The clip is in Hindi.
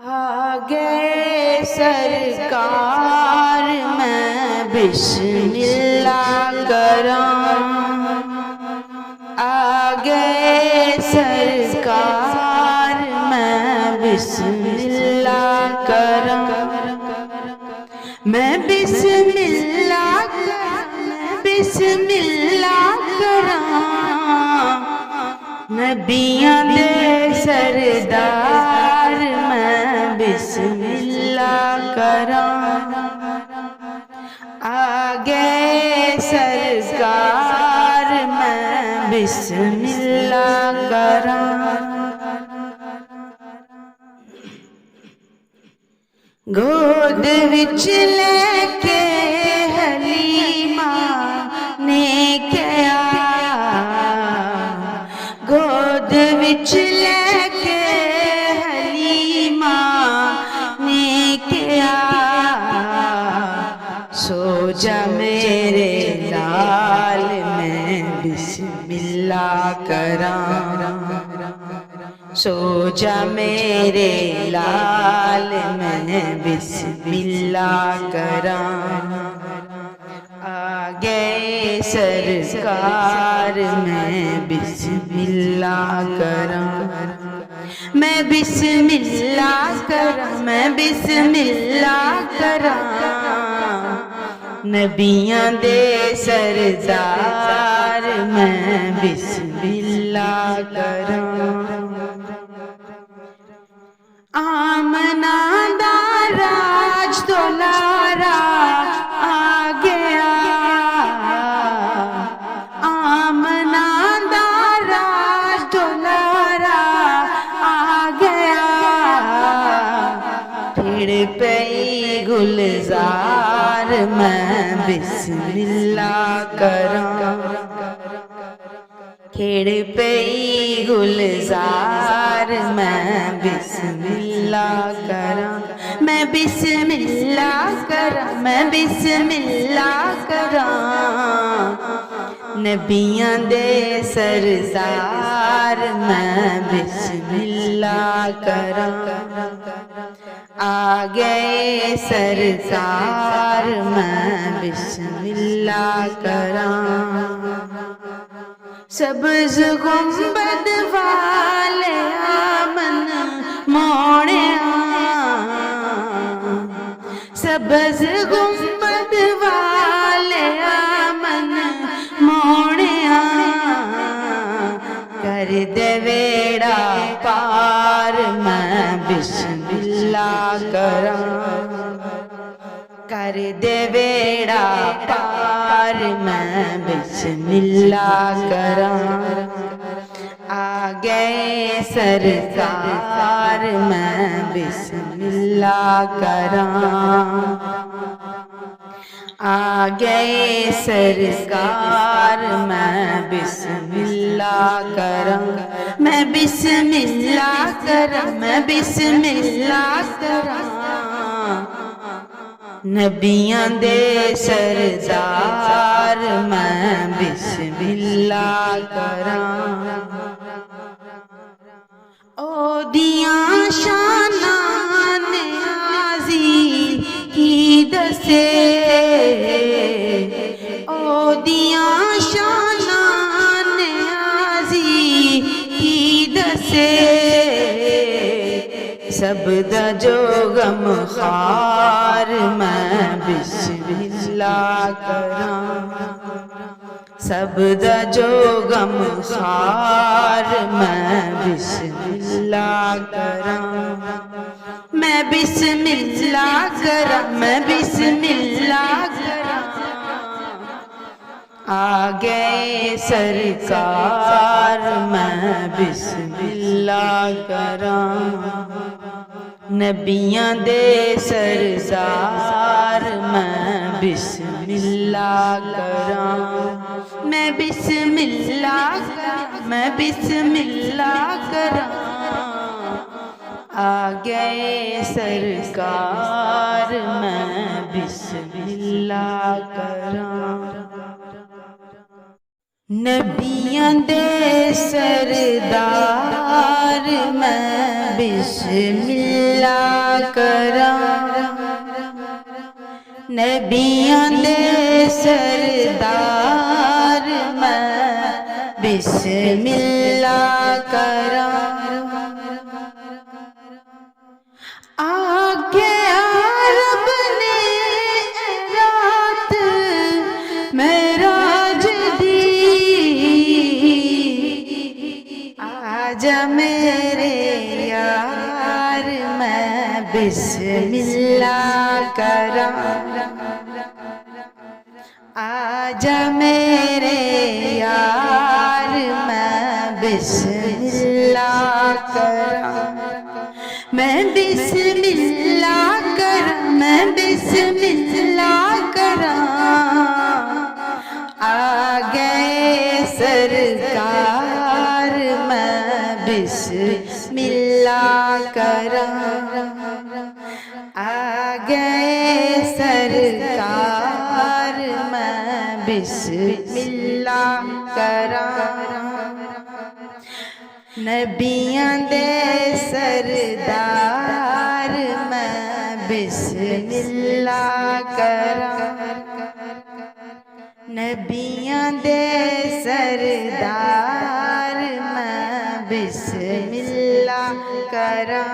आगे सरकार मैं बिस्मिल्लाह करां, आगे सरकार मैं बिस्मिल्लाह करां, मैं बिस्मिल्लाह करां, नबियां दे सरदार मैं बिस्मिल्लाह करां, आगे सरकार मैं बिस्मिल्लाह करां। गोद विच लेके हलीमा ने क्या, गोद विच लेके हलीमा ने क्या, सो जा मेरे लाल मैं बिस्मिल्लाह करां, सो जा मेरे लाल मैं बिस्मिल्लाह करां, आगे सरकार मैं बिस्मिल्लाह करां, मैं बिस्मिल्लाह करां, मैं बिस्मिल्लाह करां, नबियां दे सरदार मैं बिस्मिल्लाह करां। आमना दा राज दुलारा आ गया, आमना दा राज दुलारा आ गया, फिर पई गुलजार मैं बिस्मिल्लाह करां, खेड़ पई गुलजार मैं बिस्मिल्लाह करां, मैं बिस्मिल्लाह करां, मैं बिस्मिल्लाह करां, नबियां दे सरदार मैं बिस्मिल्लाह करां, आगे सरकार मैं बिस्मिल्लाह करां, सब्ज़ गुंबद वाले आमन मोड़िया, सब्ज़ गुंबद वाले आमन मोड़िया, कर दे बेड़ा पार मैं बिस्मिल्लाह करां, कर दे बेड़ा पार मैं बिस्मिल्लाह करां, आगे सरकार मैं बिस्मिल्लाह करां, आगे सरकार मैं बिस्मिल्लाह करां, मैं बिस्मिल्लाह करां, मैं बिस्मिल्लाह करां, नबियां दे सरदार मैं बिस्मिल्लाह करां, ओदियां शानां नियाज़ी की दसे, ओदियां शानां नियाज़ी की दसे, सब दा जो गम खार मैं बिस्मिल्लाह करां, सब दा जो गम खार मैं बिस्मिल्लाह करां, मैं बिस्मिल्लाह करां, मैं बिस्मिल्लाह करां, आगे सरकार मैं बिस्मिल्लाह करां, नबियां दे सरदार मैं बिस्मिल्लाह करां, मैं बिस्मिल्लाह करां, मैं बिस्मिल्लाह करां, आगे सरकार मैं बिस्मिल्लाह करां, नबियां दे सरदार मैं बिस्मिल्लाह करां नबियां दे सरदार मैं बिस्मिल्लाह करां आगे रब ने रात मेराज दी आजा मेरे यार मैं बिस्मिल्लाह करां आजा मेरे यार मैं बिस्मिल्लाह करां मैं बिस्मिल्लाह करां मैं बिस्मिल्लाह करां आ गए सरकार मैं बिस्मिल्लाह करां आ गए सरकार मैं बिस्मिल्लाह करां नबियां दे सरदार मैं बिस्मिल्लाह करां नबियां दे सरदार मैं बिस्मिल्लाह करां